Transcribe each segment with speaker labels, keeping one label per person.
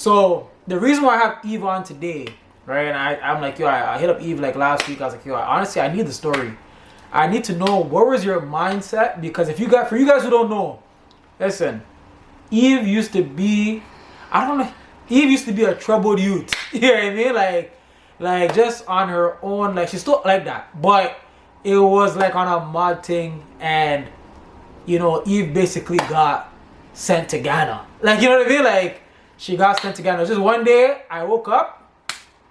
Speaker 1: So the reason why I have Eve on today, right? And I'm like, yo, I hit up Eve like last week. I was like, yo, honestly, I need the story. I need to know what was your mindset, because for you guys who don't know, listen, Eve used to be, Eve used to be a troubled youth. You know what I mean? Like just on her own, like she's still like that, but it was like on a mod thing, and you know, Eve basically got sent to Ghana. Like, you know what I mean? Like she got sent to Ghana. Just one day, I woke up,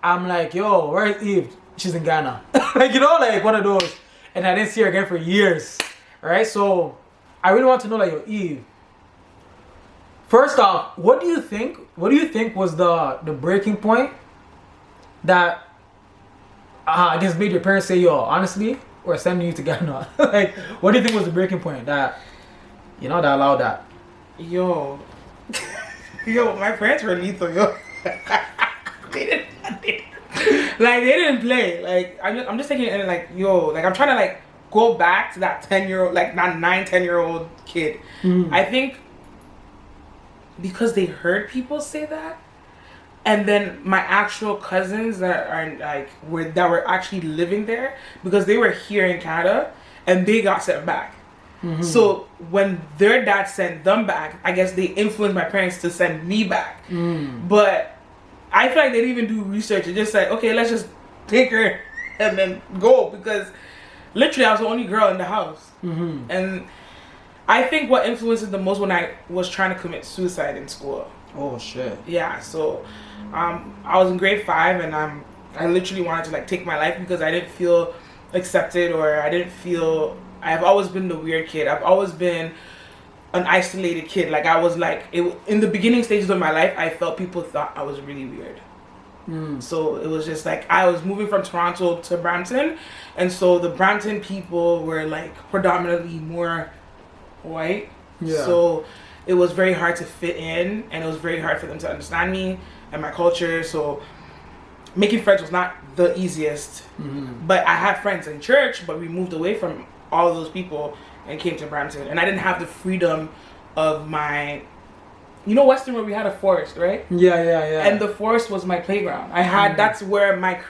Speaker 1: I'm like, yo, where's Eve? She's in Ghana. Like, you know, like one of those. And I didn't see her again for years. Alright, so I really want to know, like, yo, Eve. First off, what do you think was the breaking point that I guess made your parents say, yo, honestly, we're sending you to Ghana? Like, what do you think was the breaking point that, you know, that allowed that?
Speaker 2: Yo, my parents were lethal, yo. They didn't play. Like, I'm just thinking, and like, yo, like, I'm trying to like go back to that 10-year-old, like that 10-year-old kid. I think because they heard people say that, and then my actual cousins that were actually living there, because they were here in Canada and they got sent back. So when their dad sent them back, I guess they influenced my parents to send me back. But I feel like they didn't even do research. It's just like, okay, let's just take her and then go, because literally I was the only girl in the house. And I think what influenced it the most when I was trying to commit suicide in school.
Speaker 1: Oh shit.
Speaker 2: Yeah, so I was in grade 5 and I literally wanted to like take my life because I didn't feel accepted, or I've always been the weird kid. I've always been an isolated kid. Like I was like, in the beginning stages of my life, I felt people thought I was really weird. So it was just like, I was moving from Toronto to Brampton, and so the Brampton people were like predominantly more white. Yeah. So it was very hard to fit in, and it was very hard for them to understand me and my culture. So making friends was not the easiest. But I had friends in church, but we moved away from all of those people and came to Brampton, and I didn't have the freedom of my, you know, Western, where we had a forest, right?
Speaker 1: Yeah.
Speaker 2: And the forest was my playground. I had that's where my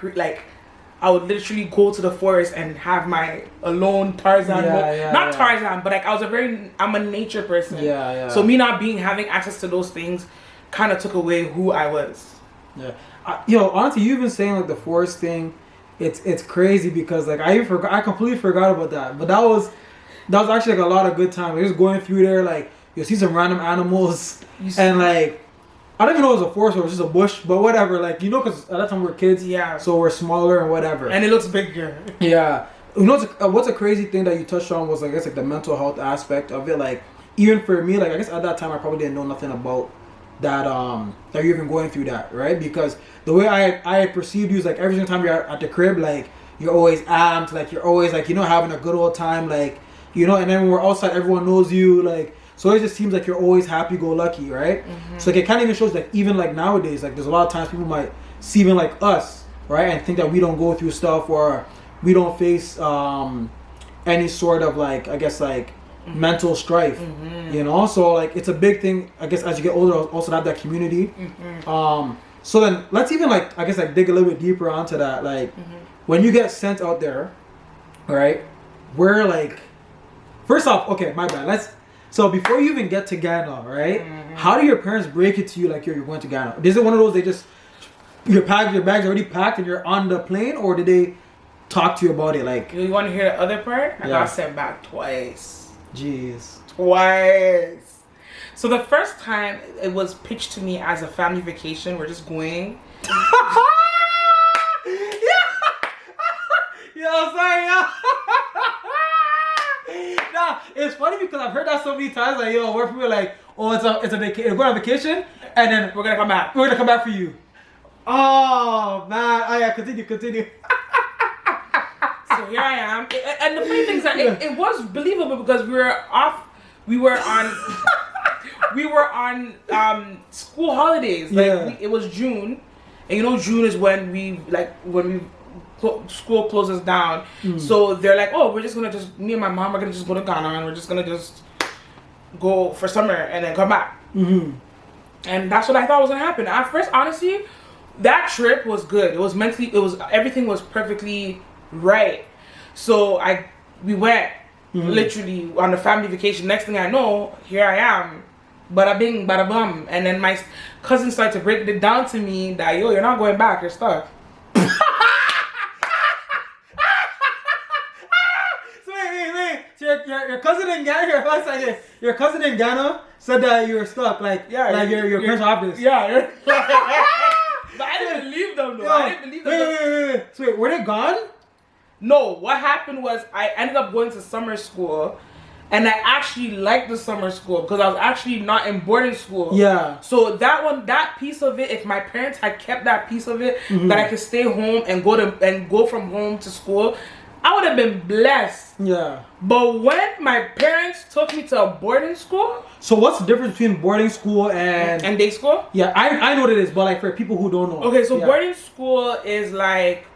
Speaker 2: I would literally go to the forest and have my alone Tarzan. Tarzan, but like I'm a nature person. So me not having access to those things kind of took away who I was.
Speaker 1: Yo, honestly, you've been saying like the forest thing. It's crazy because like I completely forgot about that. But that was actually like a lot of good time. Just going through there, like you'll see some random animals, and like I don't even know if it was a forest or it was just a bush, but whatever. Like, you know, because at that time we're kids, so we're smaller and whatever.
Speaker 2: And it looks bigger.
Speaker 1: Yeah. You know, what's a crazy thing that you touched on was, I guess, like the mental health aspect of it. Like, even for me, like I guess at that time I probably didn't know nothing about that you're even going through that, right? Because the way I perceived you is like every single time you're at the crib, like you're always amped, like you're always like, you know, having a good old time, like, you know, and then when we're outside everyone knows you, like, so it just seems like you're always happy-go-lucky, right? So like, it kind of even shows like even like nowadays, like there's a lot of times people might see even like us, right, and think that we don't go through stuff or we don't face any sort of like, I guess like mental strife, you know. So like it's a big thing, I guess, as you get older, also to have that community. So then let's even like, I guess, like dig a little bit deeper onto that. Like when you get sent out there, right, where like, first off, okay, my bad, so before you even get to Ghana, right, how do your parents break it to you like, you're going to Ghana? Is it one of those, they just, your bags already packed and you're on the plane, or did they talk to you about it? Like,
Speaker 2: you want to hear the other part? I got sent back twice.
Speaker 1: Jeez.
Speaker 2: Twice. So the first time it was pitched to me as a family vacation. We're just going.
Speaker 1: Yo, sorry, yo. Nah, it's funny because I've heard that so many times. Like, yo, where people are like, oh, it's a vacation. We're going on vacation, and then
Speaker 2: we're gonna come back.
Speaker 1: We're gonna come back for you. Oh man, oh yeah, continue.
Speaker 2: So here I am, and the funny thing is that it was believable because we were on school holidays. Like it was June, and you know June is when school closes down. So they're like, oh, me and my mom are gonna just go to Ghana, and we're just gonna just go for summer and then come back. And that's what I thought was gonna happen. At first, honestly, that trip was good. It was mentally, everything was perfectly right. So we went literally on a family vacation. Next thing I know, here I am, bada bing, bada bum. And then my cousin started to break it down to me that you're not going back. You're stuck.
Speaker 1: So wait. So your cousin in Ghana, your cousin in Ghana said that you were stuck. Like your parents are obvious.
Speaker 2: Yeah. But I didn't believe them though. I didn't believe them.
Speaker 1: Wait. So wait, were they gone?
Speaker 2: No, what happened was I ended up going to summer school, and I actually liked the summer school because I was actually not in boarding school.
Speaker 1: Yeah.
Speaker 2: So that piece of it, if my parents had kept that piece of it, that I could stay home and go from home to school, I would have been blessed.
Speaker 1: Yeah.
Speaker 2: But when my parents took me to a boarding school.
Speaker 1: So what's the difference between boarding school and
Speaker 2: day school?
Speaker 1: Yeah, I know what it is, but like for people who don't know.
Speaker 2: Okay, so boarding school is like,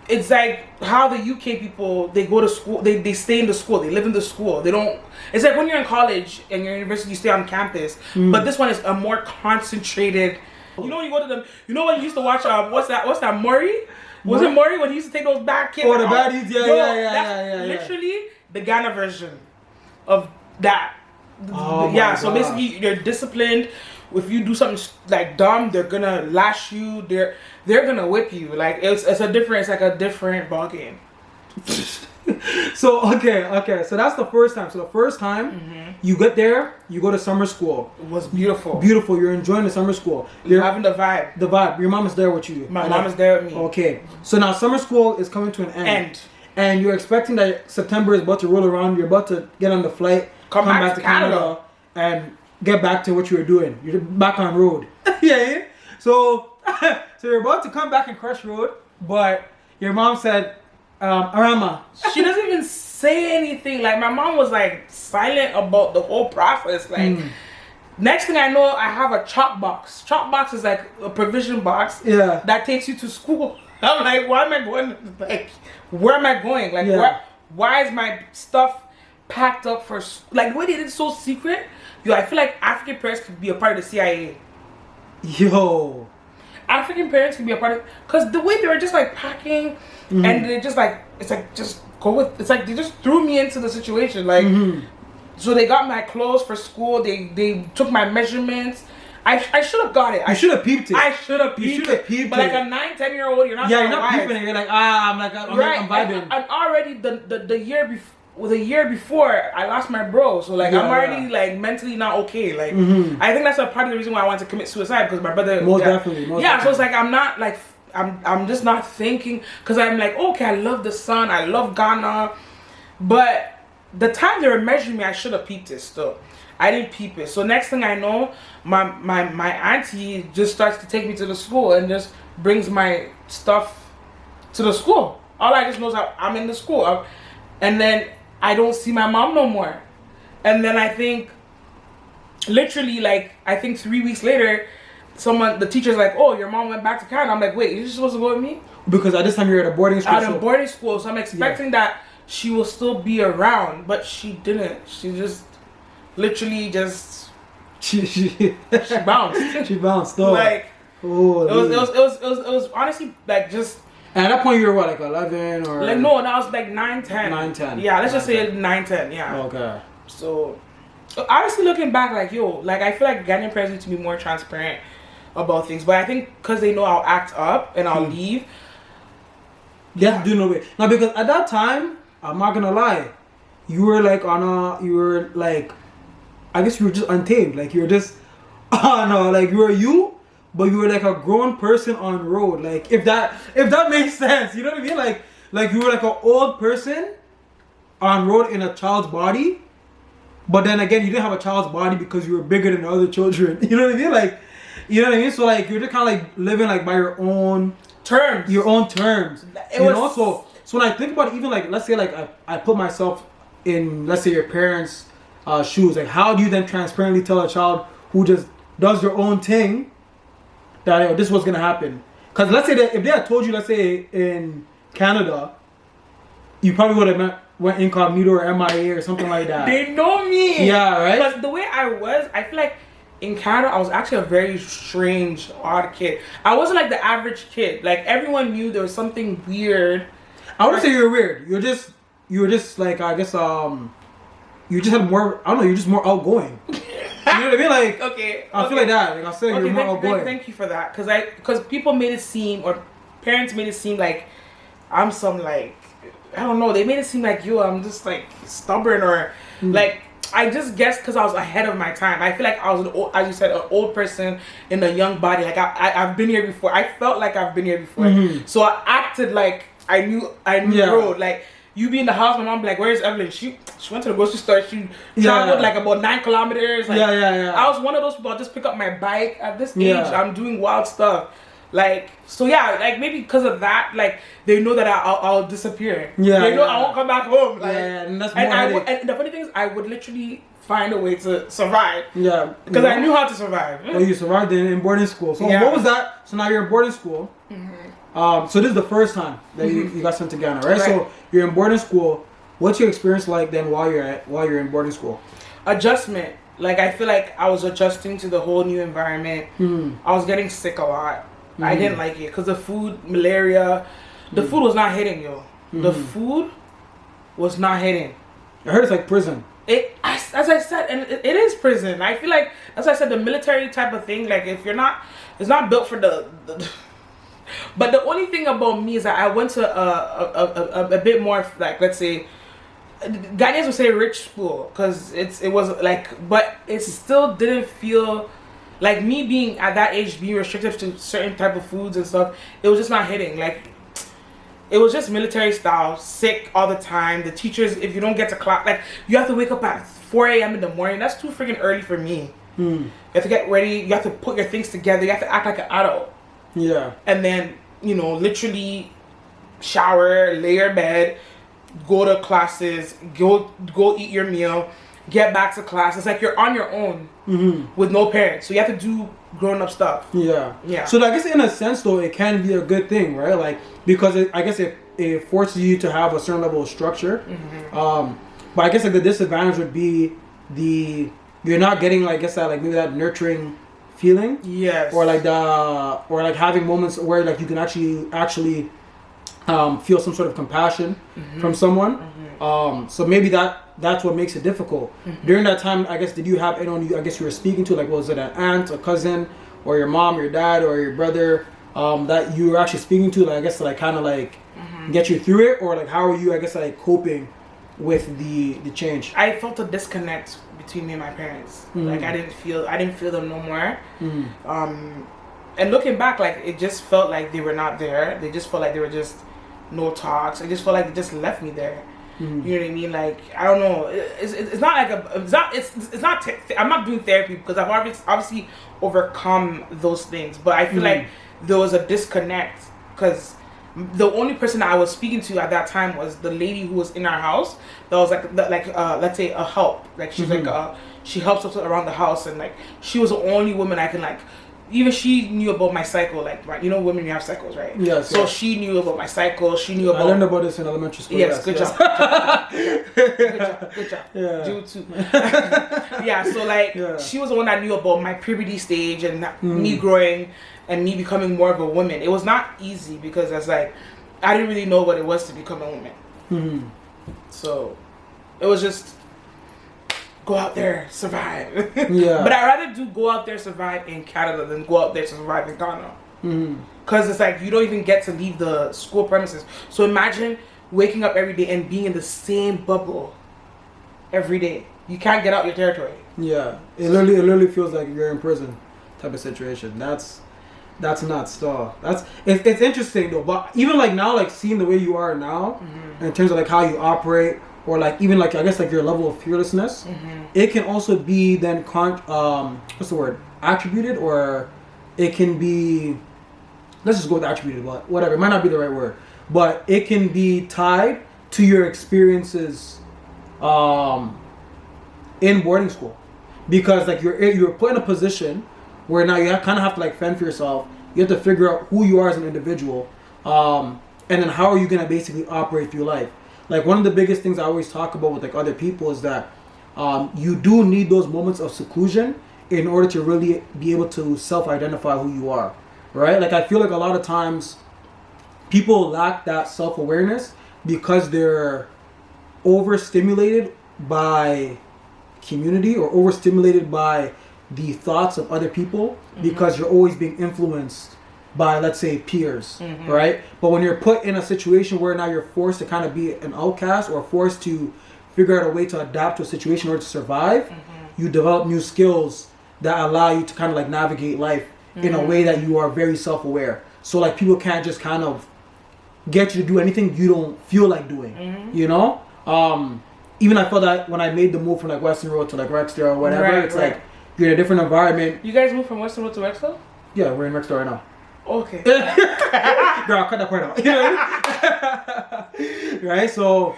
Speaker 2: it's like how the UK people, they go to school, they stay in the school, they live in the school. They don't, it's like when you're in college and you're in university, you stay on campus. But this one is a more concentrated, you know when you go to them, you know when you used to watch, what's that, Maury? Was it Maury when he used to take those back kids?
Speaker 1: Oh, the baddies, yeah.
Speaker 2: Literally the Ghana version of that.
Speaker 1: Oh
Speaker 2: so basically you're disciplined. If you do something like dumb, they're gonna lash you. They're gonna whip you. Like it's a different ball game.
Speaker 1: So okay. So that's the first time. So the first time you get there, you go to summer school.
Speaker 2: It was beautiful.
Speaker 1: Beautiful. You're enjoying the summer school.
Speaker 2: You're having the vibe.
Speaker 1: The vibe. Your mom is there with you.
Speaker 2: My mom is there with me.
Speaker 1: Okay. So now summer school is coming to an end. And you're expecting that September is about to roll around. You're about to get on the flight, come back to Canada, and get back to what you were doing. You're back on road. Yeah. So you're about to come back and crush road, but your mom said, Arama.
Speaker 2: She doesn't even say anything. Like my mom was like silent about the whole process. Like next thing I know, I have a chalk box. Chalk box is like a provision box that takes you to school. I'm like, why am I going? Like, where am I going? Like, why is my stuff packed up for? Like, the way they did it so secret. Yo, I feel like African parents could be a part of the CIA.
Speaker 1: Yo,
Speaker 2: African parents could be a part of, because the way they were just like packing, and they just like, it's like just go with. It's like they just threw me into the situation. Like, so they got my clothes for school. They took my measurements. I should have got it.
Speaker 1: I should have peeped it.
Speaker 2: I should have peeped it. But like a 9-10-year-old, you're not.
Speaker 1: Yeah, you're not peeping it. You're like, I'm vibing.
Speaker 2: And already the year before, I lost my bro. So like, I'm already like mentally not okay. Like, I think that's a part of the reason why I wanted to commit suicide, because my brother.
Speaker 1: Most definitely.
Speaker 2: So it's like I'm not like I'm just not thinking, because I'm like, okay, I love the sun, I love Ghana, but the time they were measuring me, I should have peeped it still. I didn't peep it. So next thing I know, my auntie just starts to take me to the school and just brings my stuff to the school. All I just know is I'm in the school. And then I don't see my mom no more. And then I think, literally, like, 3 weeks later, the teacher's like, oh, your mom went back to Canada. I'm like, wait, you're supposed to go with me?
Speaker 1: Because at this time you're at a boarding school.
Speaker 2: At a boarding school. So I'm expecting that she will still be around. But she didn't. She just... literally just she bounced.
Speaker 1: She bounced though.
Speaker 2: Like, it was honestly like just.
Speaker 1: And at that point you were what, like 11 or
Speaker 2: like, no, that was like 9, 10.
Speaker 1: 9, 10.
Speaker 2: Yeah, let's just say 9, 10. Yeah.
Speaker 1: Okay.
Speaker 2: So honestly, looking back, like, yo, like, I feel like Ghanaian parents need to be more transparent about things. But I think because they know I'll act up and I'll leave,
Speaker 1: they have to do no way. Now, because at that time, I'm not gonna lie, you were like I guess you were just untamed. Like, you were just, like, you were you, but you were like a grown person on road. Like, if that makes sense, you know what I mean? Like you were like an old person on road in a child's body, but then again, you didn't have a child's body because you were bigger than the other children. You know what I mean? Like, you know what I mean? So like, you're just kind of like living like by your own terms. So when I think about it, even like, let's say like I put myself in, let's say, your parents' shoes. Like, how do you then transparently tell a child who just does their own thing that this was gonna happen? Because let's say that if they had told you, let's say in Canada, you probably would have went incognito or MIA or something like that.
Speaker 2: They know me.
Speaker 1: Yeah, right.
Speaker 2: Because the way I was, I feel like in Canada, I was actually a very strange, odd kid. I wasn't like the average kid. Like everyone knew there was something weird.
Speaker 1: I wouldn't say you were weird. You were just like, I guess you just had more. I don't know. You're just more outgoing. You know what I mean? Like,
Speaker 2: okay,
Speaker 1: I feel like that. Like I said, you're more outgoing.
Speaker 2: Thank you for that, because people made it seem, or parents made it seem like I'm some like, I don't know. They made it seem like I'm just like stubborn or like. I just guess because I was ahead of my time. I feel like I was an old, as you said, an old person in a young body. Like I've been here before. I felt like I've been here before. So I acted like I knew the road. Like you be in the house, my mom be like, "Where's Evelyn?" She went to the grocery store. She traveled like about 9 kilometers. Like, I was one of those people. I'll just pick up my bike. At this age, I'm doing wild stuff. Like, so yeah, like maybe because of that, like they know that I'll disappear. Yeah, they know I won't come back home. Like, and that's more and the funny thing is, I would literally find a way to survive. Yeah, because I knew how to survive.
Speaker 1: Well, you survived in boarding school. So what was that? So now you're in boarding school. So this is the first time that you got sent to Ghana, right? So you're in boarding school. What's your experience like then while you're in boarding school?
Speaker 2: Adjustment. Like I feel like I was adjusting to the whole new environment. I was getting sick a lot. I didn't like it because the food, malaria, the food was not hitting, yo. The food was not hitting.
Speaker 1: I heard it's like prison.
Speaker 2: As I said, and it is prison. I feel like, as I said, the military type of thing. Like if you're not, it's not built for the But the only thing about me is that I went to a bit more like, let's say, Ghanaians would say rich school because it was like, but it still didn't feel. Like me being at that age, being restricted to certain type of foods and stuff, it was just not hitting. Like, it was just military style, sick all the time. The teachers, if you don't get to class, like you have to wake up at 4 a.m. in the morning. That's too freaking early for me. You have to get ready. You have to put your things together. You have to act like an adult. Yeah. And then literally shower, lay your bed, go to classes, go eat your meal. Get back to class. It's like you're on your own with no parents, so you have to do grown-up stuff. Yeah.
Speaker 1: So I guess in a sense, though, it can be a good thing, right? Like because I guess it forces you to have a certain level of structure. But I guess like the disadvantage would be you're not getting like, I guess that like maybe that nurturing feeling. Yes. Or like having moments where like you can actually feel some sort of compassion from someone. So maybe that's what makes it difficult. During that time, I guess, did you have anyone you were speaking to? Like, was it an aunt, a cousin, or your mom, your dad, or your brother that you were actually speaking to? Like, I guess to like kind of like get you through it, or like how are you? I guess like coping with the change.
Speaker 2: I felt a disconnect between me and my parents. Like I didn't feel them no more. And looking back, like it just felt like they were not there. They just felt like they were just no talks. I just felt like they just left me there. You know what I mean? Like I don't know. It's not like it's not. I'm not doing therapy because I've obviously overcome those things. But I feel like there was a disconnect because the only person I was speaking to at that time was the lady who was in our house. That was let's say a help. Like she's like she helps us around the house and like she was the only woman I can like. Even she knew about my cycle, like women you have cycles, right? Yes. So she knew about my cycle. She knew about.
Speaker 1: I learned about this in elementary school.
Speaker 2: Yes, good job. Good job. Yeah. You too. Yeah. So like, she was the one that knew about my puberty stage and me growing and me becoming more of a woman. It was not easy because it's like I didn't really know what it was to become a woman. So it was just. Go out there, survive. Yeah. But I'd rather go out there, survive in Canada than go out there to survive in Ghana. Because it's like you don't even get to leave the school premises. So imagine waking up every day and being in the same bubble every day. You can't get out your territory.
Speaker 1: Yeah. It literally feels like you're in prison type of situation. That's nuts, though. It's interesting though. But even like now, like seeing the way you are now, in terms of like how you operate. Or like even like I guess like your level of fearlessness, it can also be then what's the word? Attributed, or it can be. Let's just go with attributed, but whatever. It might not be the right word, but it can be tied to your experiences, in boarding school, because like you're put in a position where now you kind of have to like fend for yourself. You have to figure out who you are as an individual, and then how are you gonna basically operate through life. Like one of the biggest things I always talk about with like other people is that you do need those moments of seclusion in order to really be able to self-identify who you are, right? Like I feel like a lot of times people lack that self-awareness because they're overstimulated by community or overstimulated by the thoughts of other people because you're always being influenced by, let's say, peers, right? But when you're put in a situation where now you're forced to kind of be an outcast or forced to figure out a way to adapt to a situation or to survive, you develop new skills that allow you to kind of like navigate life in a way that you are very self-aware. So like people can't just kind of get you to do anything you don't feel like doing, you know? Even I felt that when I made the move from like Western Road to like Rexdale or whatever, it's like you're in a different environment.
Speaker 2: You guys moved from Western Road to Rexdale?
Speaker 1: Yeah, we're in Rexdale right now.
Speaker 2: Okay.
Speaker 1: Girl, cut that part out. You know what I mean? Right? So,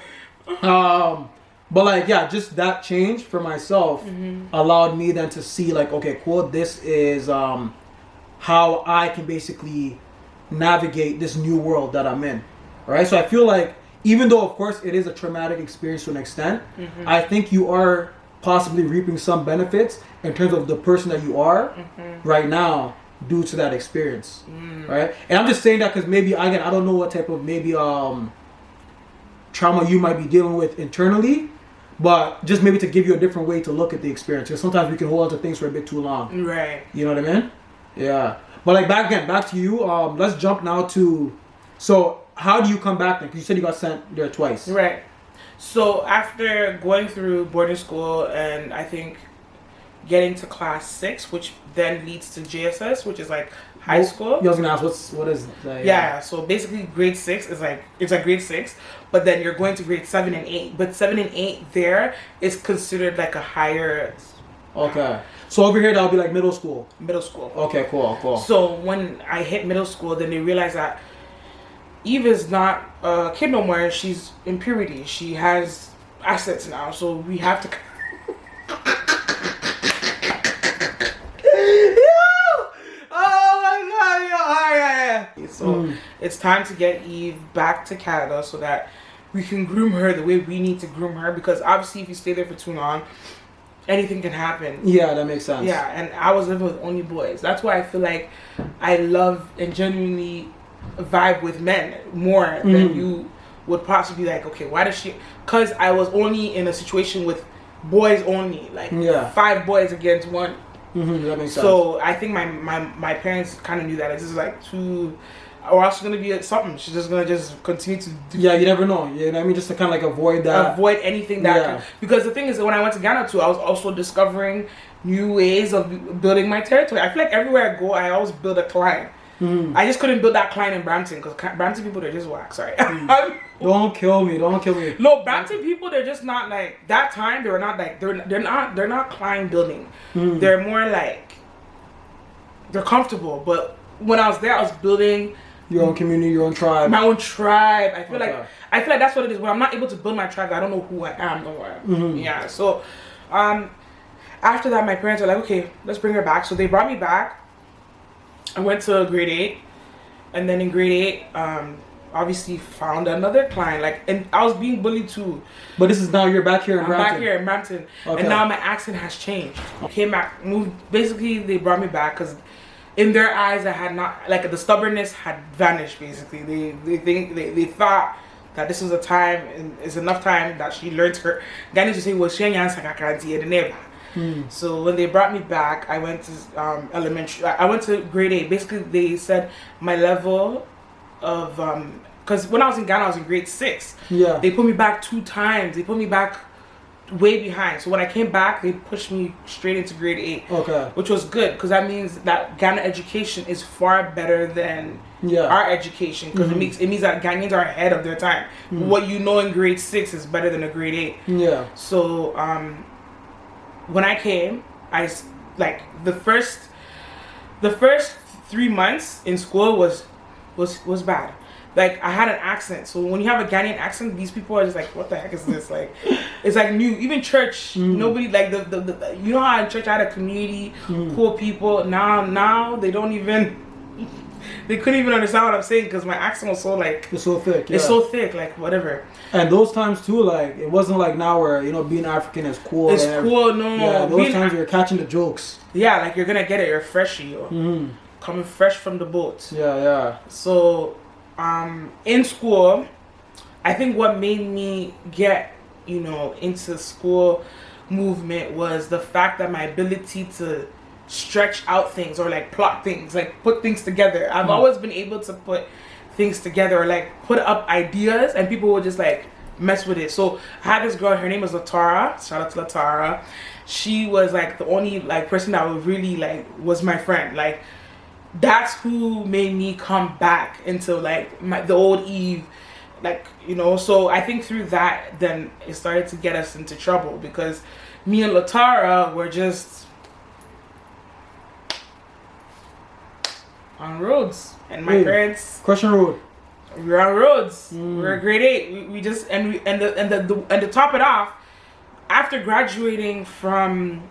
Speaker 1: but like, yeah, just that change for myself allowed me then to see like, okay, cool, this is how I can basically navigate this new world that I'm in. Right? So I feel like, even though of course it is a traumatic experience to an extent, I think you are possibly reaping some benefits in terms of the person that you are right now due to that experience, right? And I'm just saying that because maybe I don't know what type of maybe trauma you might be dealing with internally, but just maybe to give you a different way to look at the experience. Because sometimes we can hold on to things for a bit too long,
Speaker 2: right?
Speaker 1: You know what I mean? Yeah. But like back to you. Let's jump now to, so how do you come back then? Because you said you got sent there twice,
Speaker 2: right? So after going through boarding school and I think getting to class 6, which then leads to JSS, which is like high school.
Speaker 1: I was gonna ask what is that?
Speaker 2: Yeah, so basically grade 6 is like, it's like grade 6, but then you're going to grade 7 and 8. But 7 and 8 there is considered like a higher.
Speaker 1: Okay. So over here that would be like middle school.
Speaker 2: Middle school.
Speaker 1: Okay, cool.
Speaker 2: So when I hit middle school, then they realized that Eve is not a kid no more. She's in puberty. She has assets now, so we have to. So it's time to get Eve back to Canada so that we can groom her the way we need to groom her, because obviously if you stay there for too long, anything can happen.
Speaker 1: Yeah, that makes sense.
Speaker 2: Yeah, and I was living with only boys. That's why I feel like I love and genuinely vibe with men more than you would possibly like, okay, why does she? Because I was only in a situation with boys only, like 5 boys against 1.
Speaker 1: That makes sense.
Speaker 2: So I think my parents kind of knew that this is like too, or else gonna be something. She's just gonna just continue to do.
Speaker 1: Yeah, you never know. You know what I mean? Just to kind of like avoid that.
Speaker 2: Avoid anything that can, because the thing is, when I went to Ghana too, I was also discovering new ways of building my territory. I feel like everywhere I go, I always build a client. I just couldn't build that client in Brampton because Brampton people, they're just whack. Sorry.
Speaker 1: Don't kill me.
Speaker 2: No, Brampton people, they're just not like that time. They were not like they're not client building. They're more like they're comfortable. But when I was there, I was building
Speaker 1: your own community, your own tribe.
Speaker 2: My own tribe. I feel like that's what it is. When I'm not able to build my tribe, I don't know who I am. Don't worry. Yeah. So, after that, my parents were like, okay, let's bring her back. So they brought me back. I went to grade 8, and then in grade 8, obviously found another client. Like, and I was being bullied too.
Speaker 1: But this is now you're back here in Brampton.
Speaker 2: I'm back here in Brampton, and now my accent has changed. I came back, moved. Basically, they brought me back because in their eyes, I had not, like, the stubbornness had vanished. Basically, they thought that this was a time and it's enough time that she learned her. Ghanaians would say, "Well, she ain't sakakranti." So when they brought me back, I went to elementary. I went to grade 8. Basically, they said my level of because when I was in Ghana, I was in grade 6.
Speaker 1: Yeah.
Speaker 2: They put me back 2 times. They put me back way behind. So when I came back, they pushed me straight into grade 8.
Speaker 1: Okay.
Speaker 2: Which was good because that means that Ghana education is far better than our education, because it means that Ghanaians are ahead of their time. What you know in grade 6 is better than a grade 8.
Speaker 1: Yeah.
Speaker 2: So when I came, I like the first 3 months in school was bad. Like, I had an accent, so when you have a Ghanaian accent, these people are just like, what the heck is this? Like, it's like new. Even church, nobody, like the you know how in church I had a community, cool people. Now they don't even. they couldn't even understand what I'm saying because my accent was so like
Speaker 1: It's so thick. Yeah.
Speaker 2: it's so thick, like whatever.
Speaker 1: And those times too, like it wasn't like now where being African is cool.
Speaker 2: It's
Speaker 1: and
Speaker 2: cool, no.
Speaker 1: Yeah, those times you're catching the jokes.
Speaker 2: Yeah, like you're gonna get it. You're freshie, yo.
Speaker 1: Mm-hmm.
Speaker 2: Coming fresh from the boat.
Speaker 1: Yeah.
Speaker 2: So, in school, I think what made me get into school movement was the fact that my ability to stretch out things or like plot things, like put things together. I've always been able to put things together or like put up ideas and people would just like mess with it. So I had this girl, her name was Latara. Shout out to Latara. She was like the only like person that would really like was my friend. Like that's who made me come back into like the old Eve. Like, so I think through that, then it started to get us into trouble because me and Latara were just on roads. And my parents...
Speaker 1: Crushing road.
Speaker 2: We were on roads. We were grade 8. We just... And to top it off, after graduating from,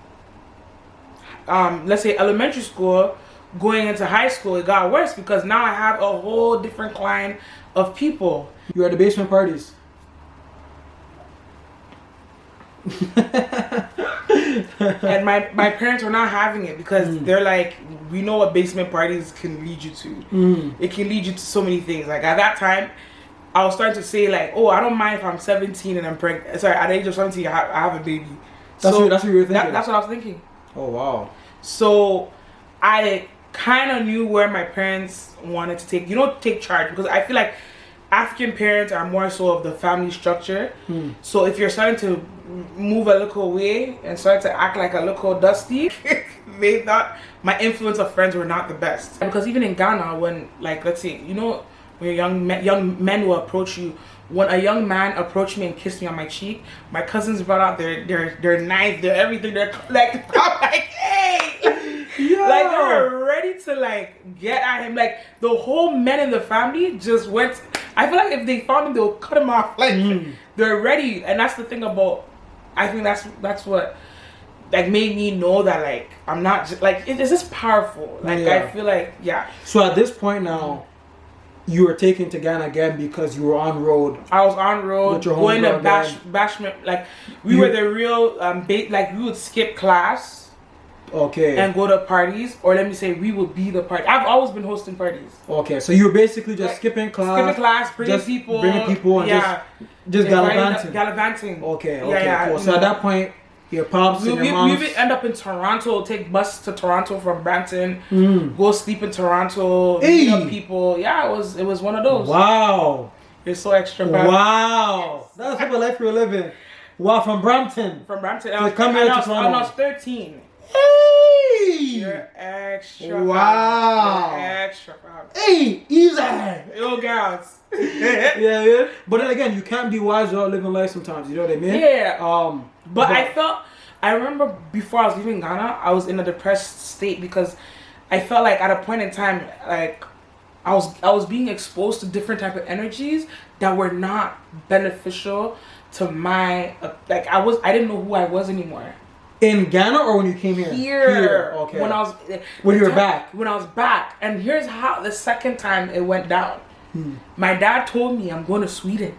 Speaker 2: let's say, elementary school, going into high school, it got worse because now I have a whole different line of people.
Speaker 1: You were at the basement parties.
Speaker 2: And my parents were not having it because they're like, we know what basement parties can lead you to. It can lead you to so many things. Like at that time, I was starting to say like, oh, I don't mind if I'm 17 and I'm pregnant. Sorry, at the age of 17, I have a baby.
Speaker 1: That's what you were thinking?
Speaker 2: That's what I was thinking.
Speaker 1: Oh, wow.
Speaker 2: So I kind of knew where my parents wanted to take charge because I feel like African parents are more so of the family structure. So if you're starting to move a little away and start to act like a little dusty, they thought my influence of friends were not the best. Because even in Ghana, when like let's say when young men will approach you, when a young man approached me and kissed me on my cheek, my cousins brought out their knife, their everything, their like I'm like, hey. Yeah. Like they were ready to like get at him. Like the whole men in the family just went. I feel like if they found him, they'll cut him off. Like they're ready, and that's the thing about. I think that's what like made me know that like I'm not just like it's just powerful. Like I feel like
Speaker 1: So at this point now, you were taken to Ghana again because you were on road.
Speaker 2: I was on road with your going to bashment. Like we were the real like we would skip class.
Speaker 1: Okay.
Speaker 2: And go to parties, or let me say, we would be the party. I've always been hosting parties.
Speaker 1: Okay, so you were basically just skipping class,
Speaker 2: bringing people,
Speaker 1: and just gallivanting.
Speaker 2: Gallivanting.
Speaker 1: Okay, cool. So at that point, your pops and your moms...
Speaker 2: We would end up in Toronto, take bus to Toronto from Brampton, go sleep in Toronto, meet up people. Yeah, it was one of those.
Speaker 1: Wow.
Speaker 2: It's so extra.
Speaker 1: Wow. Yes. That's the type of life you're living. Wow, from Brampton.
Speaker 2: From Brampton.
Speaker 1: So come here to Toronto.
Speaker 2: I was 13.
Speaker 1: Hey!
Speaker 2: You're extra.
Speaker 1: Wow.
Speaker 2: You're extra.
Speaker 1: Hey, easy.
Speaker 2: Yo, girls.
Speaker 1: yeah. But then again, you can't be wise without living life sometimes. You know what I mean?
Speaker 2: Yeah. But I remember before I was leaving Ghana, I was in a depressed state because I felt like at a point in time, like I was being exposed to different type of energies that were not beneficial to my like I didn't know who I was anymore.
Speaker 1: In Ghana or when you came here?
Speaker 2: Here.
Speaker 1: Okay.
Speaker 2: When
Speaker 1: you were back.
Speaker 2: When I was back. And here's how the second time it went down. My dad told me I'm going to Sweden.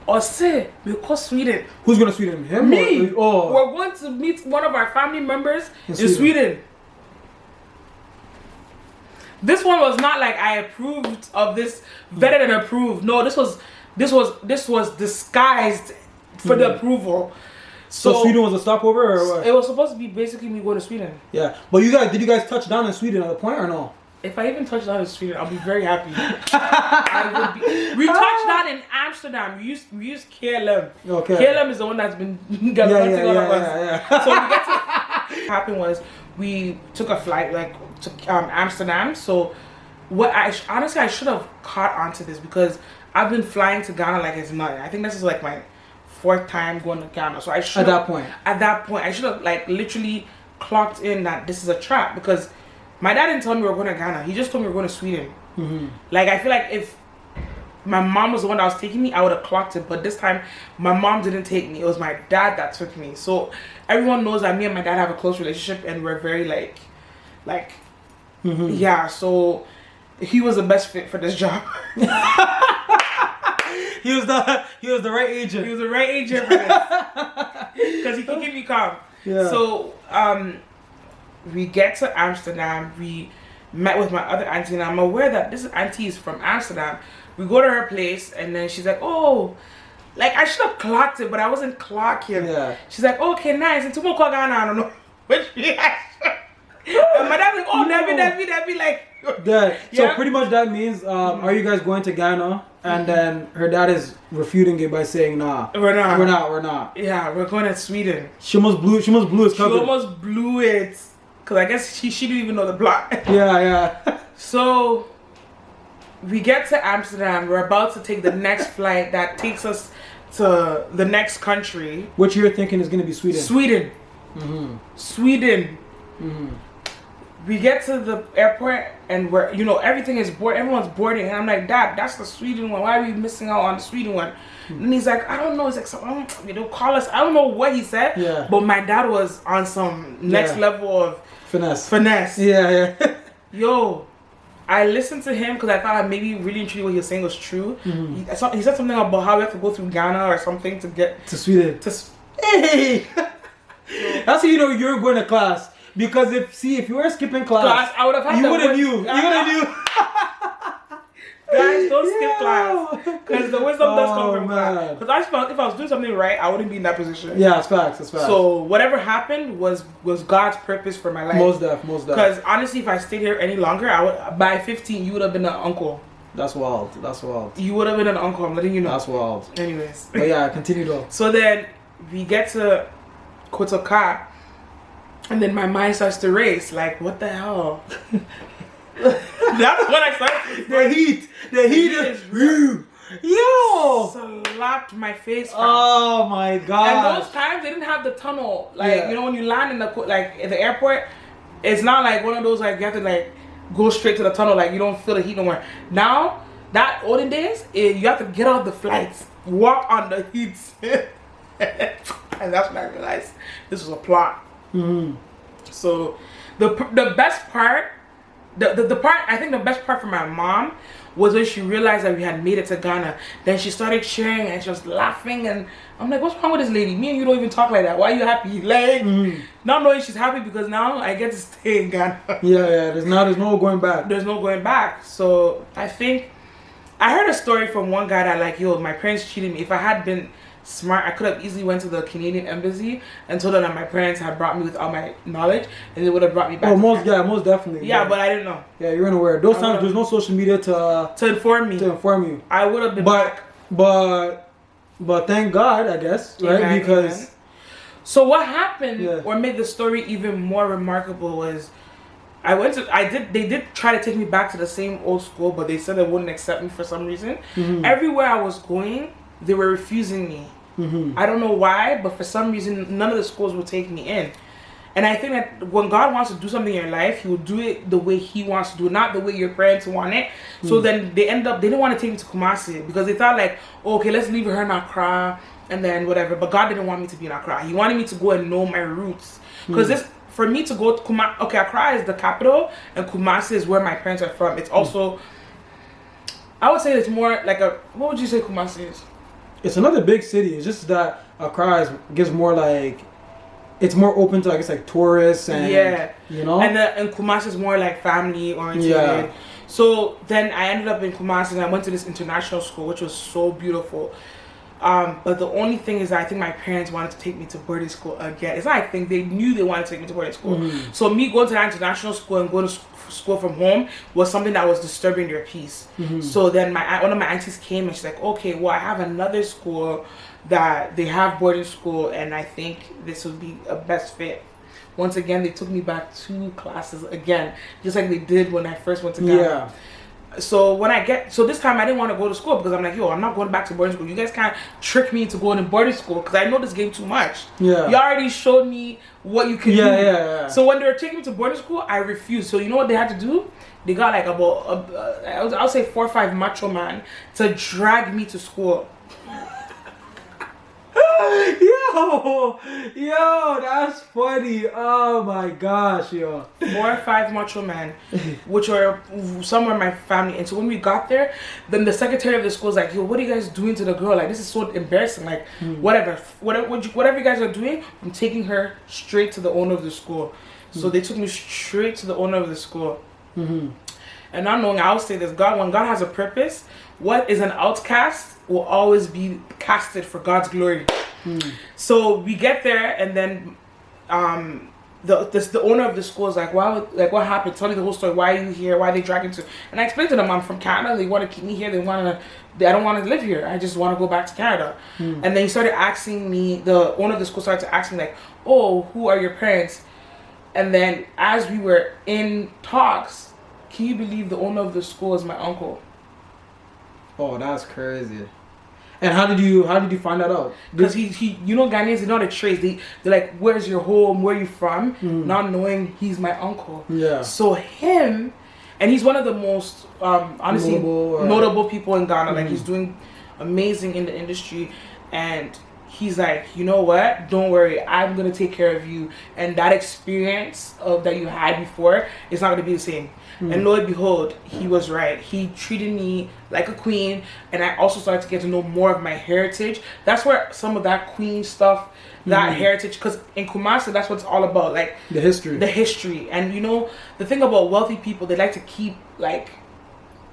Speaker 2: Or say, we'll Sweden.
Speaker 1: Who's going to Sweden? Him?
Speaker 2: Me.
Speaker 1: Or,
Speaker 2: We're going to meet one of our family members in Sweden. This one was not like I approved of this, vetted and approved. No, this was disguised for the approval.
Speaker 1: So Sweden was a stopover, or what?
Speaker 2: It was supposed to be basically me going to Sweden.
Speaker 1: Yeah, but did you guys touch down in Sweden at the point or no?
Speaker 2: If I even touched down in Sweden, I'll be very happy. We touched down in Amsterdam. We used KLM.
Speaker 1: Okay.
Speaker 2: KLM is the one that's been gallivanting all of us.
Speaker 1: Yeah.
Speaker 2: So we get to. What happened was we took a flight to Amsterdam. So I should have caught onto this because I've been flying to Ghana like it's nothing. I think this is like my 4th time going to Ghana. So I should
Speaker 1: at that point
Speaker 2: I should have like literally clocked in that this is a trap because my dad didn't tell me we were going to Ghana. He just told me we were going to Sweden. Like I feel like if my mom was the one that was taking me, I would have clocked it. But this time my mom didn't take me. It was my dad that took me. So everyone knows that me and my dad have a close relationship and we're very like Yeah, so he was the best fit for this job.
Speaker 1: He was the right agent.
Speaker 2: He was the right agent for this because he can keep me calm.
Speaker 1: Yeah.
Speaker 2: So we get to Amsterdam. We met with my other auntie, and I'm aware that this auntie is from Amsterdam. We go to her place, and then she's like, "Oh, like I should have clocked it, but I wasn't clocking."
Speaker 1: Yeah.
Speaker 2: She's like, "Okay, nice." And tomorrow clock Ghana, I don't know. But and my dad's like, "Oh, that'd be like."
Speaker 1: Dad. So
Speaker 2: Yeah.
Speaker 1: pretty much that means, are you guys going to Ghana? And then her dad is refuting it by saying, "Nah,
Speaker 2: We're not.
Speaker 1: we're not."
Speaker 2: Yeah, we're going to Sweden.
Speaker 1: She almost blew his
Speaker 2: She
Speaker 1: cover.
Speaker 2: almost blew it. Because I guess she didn't even know the plot.
Speaker 1: Yeah.
Speaker 2: So, we get to Amsterdam. We're about to take the next flight that takes us to the next country.
Speaker 1: What you're thinking is going to be Sweden.
Speaker 2: Sweden. Sweden. We get to the airport and we're, everything is board. Everyone's boarding. And I'm like, Dad, that's the Sweden one. Why are we missing out on the Sweden one? And he's like, I don't know. He's like, don't call us. I don't know what he said.
Speaker 1: Yeah.
Speaker 2: But my dad was on some next level of finesse.
Speaker 1: Yeah.
Speaker 2: Yo, I listened to him because I thought maybe really and truly what he was saying was true. He said something about how we have to go through Ghana or something to get
Speaker 1: to Sweden.
Speaker 2: Hey!
Speaker 1: That's how you know you're going to class. Because if you were skipping class,
Speaker 2: I would have had
Speaker 1: you would have knew.
Speaker 2: Guys, don't skip class. Because the wisdom does come from class. Because I just felt if I was doing something right, I wouldn't be in that position.
Speaker 1: Yeah, it's facts.
Speaker 2: So whatever happened was God's purpose for my life.
Speaker 1: Most def.
Speaker 2: Because honestly, if I stayed here any longer, I would by 15 you would have been an uncle.
Speaker 1: That's wild.
Speaker 2: You would have been an uncle. I'm letting you know.
Speaker 1: That's wild.
Speaker 2: Anyways.
Speaker 1: But yeah, continue though.
Speaker 2: So then we get to Kotoka, and then my mind starts to race. Like, what the hell? That's when I started.
Speaker 1: The heat is real. Yo!
Speaker 2: Slapped my face.
Speaker 1: Oh my god!
Speaker 2: And those times they didn't have the tunnel. Like when you land in the airport, it's not like one of those like you have to like go straight to the tunnel. Like you don't feel the heat no more. Now that olden days, you have to get off the flights, walk on the heat, and that's when I realized this was a plot. So the best part, the part I think the best part for my mom was when she realized that we had made it to Ghana. Then she started cheering and she was laughing, and I'm like, what's wrong with this lady? Me and you don't even talk like that. Why are you happy? Like, not knowing she's happy because now I get to stay in Ghana.
Speaker 1: Yeah. There's no going back.
Speaker 2: There's no going back. So I think I heard a story from one guy that like, yo, my parents cheated me. If I had been smart, I could have easily went to the Canadian embassy and told them that my parents had brought me without my knowledge, and they would have brought me back.
Speaker 1: Oh, most definitely.
Speaker 2: Yeah, but I didn't know.
Speaker 1: Yeah, you're unaware. Those times there's no social media to
Speaker 2: inform me. I would have been back.
Speaker 1: But thank God, I guess, right?
Speaker 2: Amen,
Speaker 1: because
Speaker 2: amen. So what happened, or made the story even more remarkable, was they did try to take me back to the same old school, but they said they wouldn't accept me for some reason. Everywhere I was going, they were refusing me. I don't know why, but for some reason, none of the schools would take me in. And I think that when God wants to do something in your life, He will do it the way He wants to do it, not the way your parents want it. So then they didn't want to take me to Kumasi because they thought like, oh, okay, let's leave her in Accra and then whatever. But God didn't want me to be in Accra. He wanted me to go and know my roots. Because for me to go to Kumasi, okay, Accra is the capital and Kumasi is where my parents are from. It's also, I would say it's more like what would you say Kumasi is?
Speaker 1: It's another big city. It's just that Accra gives more like, it's more open to I guess like tourists and and
Speaker 2: Kumasi is more like family oriented. So then I ended up in Kumasi and I went to this international school which was so beautiful. But the only thing is that I think my parents wanted to take me to boarding school again. It's not I think they knew they wanted to take me to boarding school. So me going to that international school and going to school from home was something that was disturbing their peace. So then one of my aunties came and she's like, okay, well I have another school that they have boarding school and I think this would be a best fit. Once again, they took me back 2 classes again, just like they did when I first went to Ghana. So this time I didn't want to go to school because I'm like, yo, I'm not going back to boarding school. You guys can't trick me into going to boarding school because I know this game too much. You already showed me what you can do. So when they were taking me to boarding school, I refused. So you know what they had to do? They got like about I'll say 4 or 5 macho man to drag me to school.
Speaker 1: Yo, that's funny. Oh my gosh, yo.
Speaker 2: 4 or 5 macho men, which were some of my family. And so when we got there, then the secretary of the school was like, yo, what are you guys doing to the girl? Like, this is so embarrassing. Like, whatever you guys are doing, I'm taking her straight to the owner of the school. So they took me straight to the owner of the school.
Speaker 1: Mm-hmm.
Speaker 2: And not knowing, I'll say this, when God has a purpose, what is an outcast will always be casted for God's glory. So we get there, and then the owner of the school is like, what happened? Tell me the whole story. Why are you here? Why are they dragging to? And I explained to them, I'm from Canada. They want to keep me here. I don't want to live here. I just want to go back to Canada. And then he started asking me, the owner of the school started to ask me like, oh, who are your parents? And then as we were in talks, can you believe the owner of the school is my uncle?
Speaker 1: Oh, that's crazy. And how did you find that out?
Speaker 2: Because he Ghanaians, they know the trace. They're like, where's your home? Where are you from? Not knowing he's my uncle.
Speaker 1: Yeah.
Speaker 2: So him, and he's one of the most honestly notable people in Ghana. Like, he's doing amazing in the industry, and he's like, you know what? Don't worry, I'm gonna take care of you. And that experience that you had before is not gonna be the same. And lo and behold, he was right. He treated me like a queen, and I also started to get to know more of my heritage. That's where some of that queen stuff, that heritage, because in Kumasi, that's what it's all about, like
Speaker 1: the history. And
Speaker 2: the thing about wealthy people, they like to keep, like,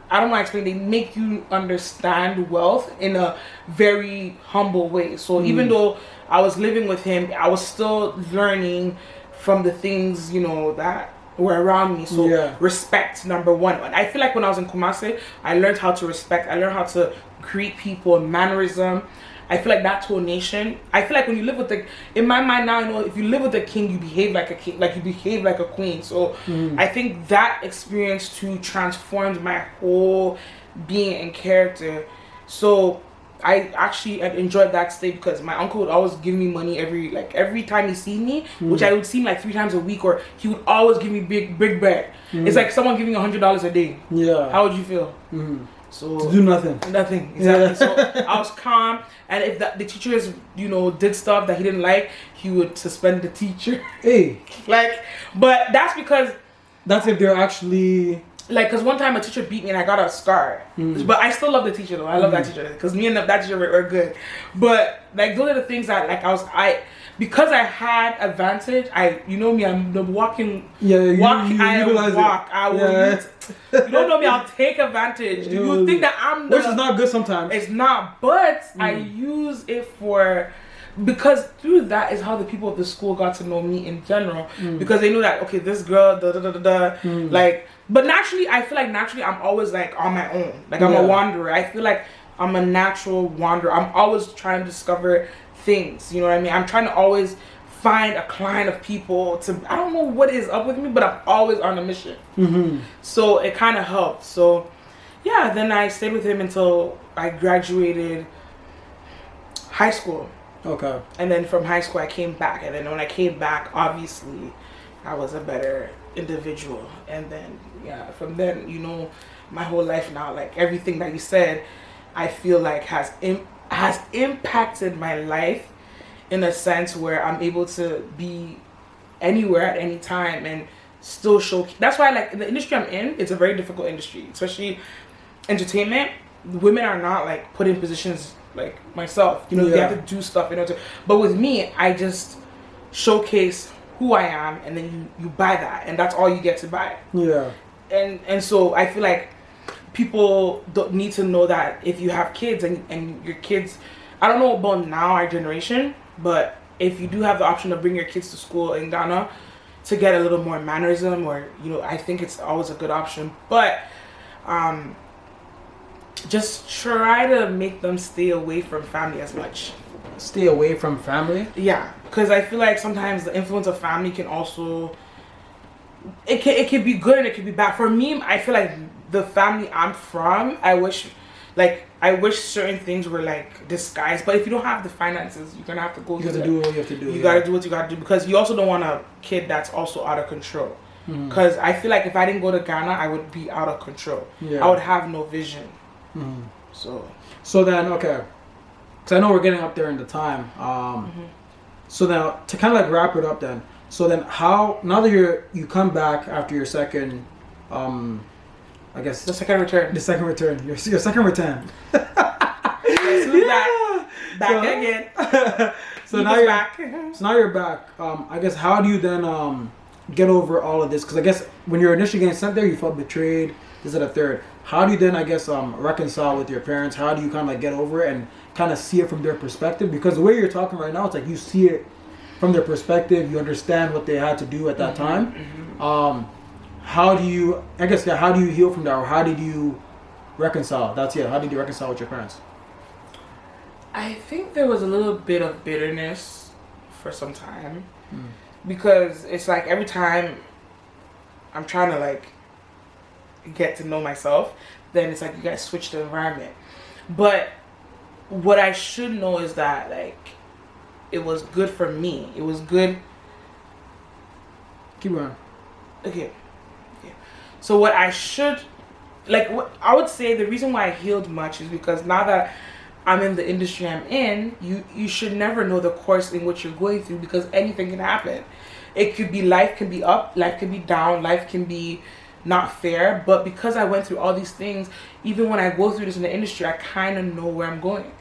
Speaker 2: I don't want to explain, they make you understand wealth in a very humble way. So even though I was living with him, I was still learning from the things, that were around me. So respect, number one. And I feel like when I was in Kumasi, I learned how to respect. I learned how to greet people, mannerism. I feel like that to a nation. I feel like when you live with in my mind now, I know if you live with a king, you behave like a king, like you behave like a queen. So I think that experience too transformed my whole being and character. So I actually enjoyed that stay because my uncle would always give me money every time he see me, which I would see him like 3 times a week, or he would always give me big bag. It's like someone giving $100 a day. Yeah. How would you feel? So
Speaker 1: to do nothing.
Speaker 2: Nothing. Exactly. So I was calm, and if the teachers, did stuff that he didn't like, he would suspend the teacher.
Speaker 1: Hey.
Speaker 2: But that's because
Speaker 1: that's if they're actually.
Speaker 2: Because one time a teacher beat me and I got a scar. But I still love the teacher though. I love that teacher because me and that teacher were good. But those are the things that because I had advantage. You know me. I'm the walking. Yeah, I walk. I will. You don't know me. I'll take advantage. You think that I'm
Speaker 1: which is not good sometimes.
Speaker 2: It's not, but I use it for. Because through that is how the people of the school got to know me in general. Because they knew that, okay, this girl, but naturally, I feel like I'm always like on my own. Like I'm a wanderer. I feel like I'm a natural wanderer. I'm always trying to discover things. You know what I mean? I'm trying to always find a client of people I don't know what is up with me, but I'm always on a mission. So it kind of helped. So yeah, then I stayed with him until I graduated high school.
Speaker 1: Okay.
Speaker 2: And then from high school I came back, and then when I came back, obviously I was a better individual. And then from then, my whole life now, like everything that you said, I feel like has impacted my life in a sense where I'm able to be anywhere at any time and still show. That's why, like, in the industry I'm in, it's a very difficult industry, especially entertainment. Women are not like put in positions like myself, they have to do stuff, but with me, I just showcase who I am, and then you buy that, and that's all you get to buy. And so I feel like people don't need to know that if you have kids and your kids, I don't know about now our generation, but if you do have the option to bring your kids to school in Ghana to get a little more mannerism, or I think it's always a good option, but just try to make them stay away from family as much.
Speaker 1: Stay away from family?
Speaker 2: Yeah, because I feel like sometimes the influence of family can also, it can be good and it can be bad. For me, I feel like the family I'm from, I wish certain things were like disguised. But if you don't have the finances, you're gonna have to go.
Speaker 1: You have to do what you have to do.
Speaker 2: You gotta do what you gotta do, because you also don't want a kid that's also out of control. Because I feel like if I didn't go to Ghana, I would be out of control. I would have no vision.
Speaker 1: So then, okay, because I know we're getting up there in the time. So now to kind of like wrap it up then. So then how now that you come back after your second, I guess
Speaker 2: The second return.
Speaker 1: the second return, your second return.
Speaker 2: Back again.
Speaker 1: So now you're back. So now you're back. I guess how do you then get over all of this? Because I guess when you're initially getting sent there, you felt betrayed. This is a third. How do you then, I guess, reconcile with your parents? How do you kind of like get over it and kind of see it from their perspective? Because the way you're talking right now, it's like you see it from their perspective. You understand what they had to do at that time. How do you? I guess yeah. How do you heal from that, or how did you reconcile? That's it. How did you reconcile with your parents?
Speaker 2: I think there was a little bit of bitterness for some time because it's like every time I'm trying to like get to know myself, then it's like you guys switch the environment. But what I should know is that like it was good for me. It was good.
Speaker 1: Keep going.
Speaker 2: Okay. So what I should like, what I would say the reason why I healed much is because now that I'm in the industry I'm in, you should never know the course in which you're going through because anything can happen. It could be life can be up, life can be down, life can be not fair. But because I went through all these things, even when I go through this in the industry, I kind of know where I'm going.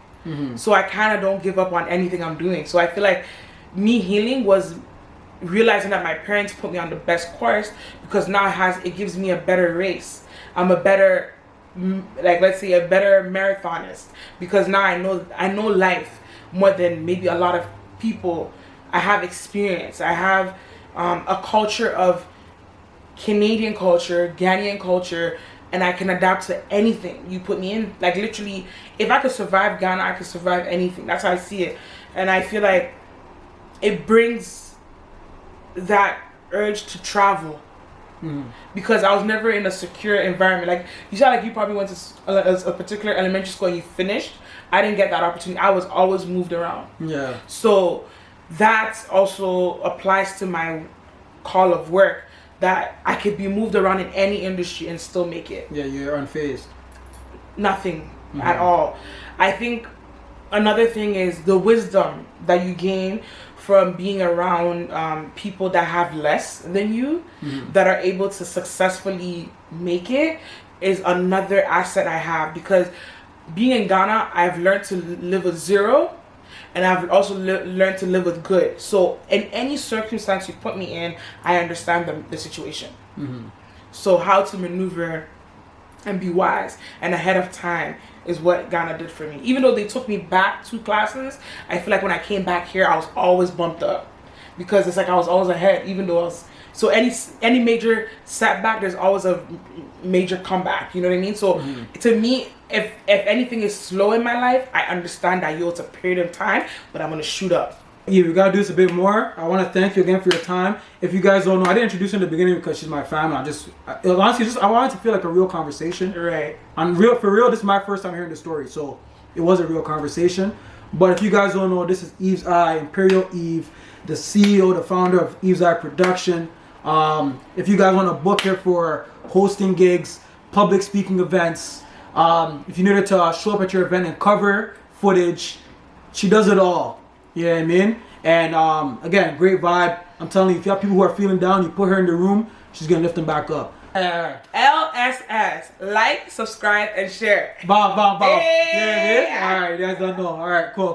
Speaker 2: So I kind of don't give up on anything I'm doing. So I feel like me healing was realizing that my parents put me on the best course because now it gives me a better race. I'm a better, like let's say a better marathonist because now I know life more than maybe a lot of people. I have experience. I have a culture of Canadian culture, Ghanaian culture, and I can adapt to anything you put me in. Like literally, if I could survive Ghana, I could survive anything. That's how I see it. And I feel like it brings that urge to travel. Because I was never in a secure environment. Like you said, like you probably went to a particular elementary school and you finished. I didn't get that opportunity. I was always moved around.
Speaker 1: Yeah.
Speaker 2: So that also applies to my call of work, that I could be moved around in any industry and still make it.
Speaker 1: Yeah, you're unfazed.
Speaker 2: Nothing at all. I think another thing is the wisdom that you gain from being around people that have less than you, that are able to successfully make it, is another asset I have. Because being in Ghana, I've learned to live with zero, and I've also learned to live with good. So in any circumstance you put me in, I understand the situation. So how to maneuver and be wise and ahead of time is what Ghana did for me. Even though they took me back 2 classes, I feel like when I came back here, I was always bumped up because it's like I was always ahead, even though I was. So any major setback, there's always a major comeback. You know what I mean? So to me, if anything is slow in my life, I understand that it's a period of time, but I'm gonna shoot up.
Speaker 1: Yeah, we gotta do this a bit more. I want to thank you again for your time. If you guys don't know, I didn't introduce her in the beginning because she's my family. Honestly, I wanted to feel like a real conversation.
Speaker 2: Right.
Speaker 1: For real, this is my first time hearing the story, so it was a real conversation. But if you guys don't know, this is Eve's Eye, Imperial Eve, the CEO, the founder of Eve's Eye Production. If you guys want to book her for hosting gigs, public speaking events, if you need her to show up at your event and cover footage, she does it all. You know what I mean? And again, great vibe. I'm telling you, if you have people who are feeling down, you put her in the room, she's gonna lift them back up.
Speaker 2: LSS, like, subscribe, and share.
Speaker 1: Bow.
Speaker 2: Hey!
Speaker 1: Yeah, man. All right, you guys don't know. All right, cool.